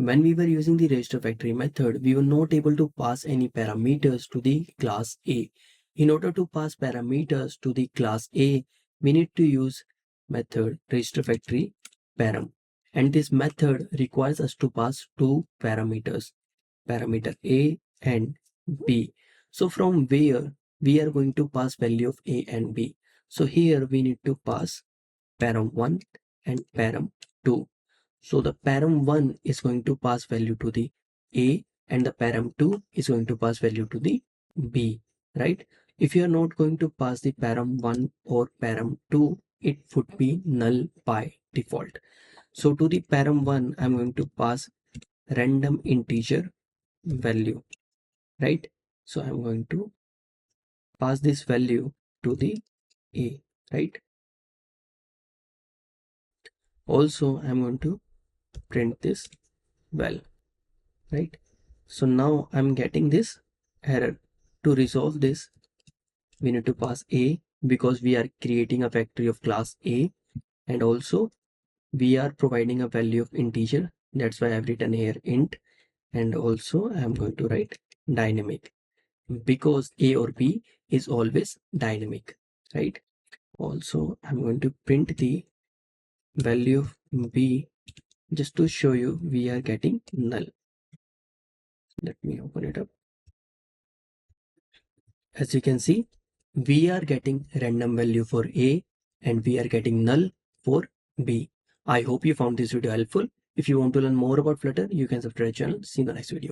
when we were using the registerFactory method, we were not able to pass any parameters to the class A. In order to pass parameters to the class A, we need to use method registerFactoryParam. And this method requires us to pass two parameters, parameter A and B. So from where we are going to pass value of A and B. So here we need to pass param1 and param2. So the param1 is going to pass value to the A and the param2 is going to pass value to the B, right? If you are not going to pass the param1 or param2, it would be null by default. So to the param1, I'm going to pass random integer value, right? So I'm going to pass this value to the A, right? Also, I'm going to print this well, right? So now I'm getting this error. To resolve this, we need to pass A because we are creating a factory of class A, and also we are providing a value of integer. That's why I've written here int, and also I'm going to write dynamic because A or B is always dynamic, right? Also, I'm going to print the value of B just to show you we are getting null. Let me open it up. As you can see, we are getting random value for A and we are getting null for B. I hope you found this video helpful. If you want to learn more about Flutter, you can subscribe to the channel. See you in the next video.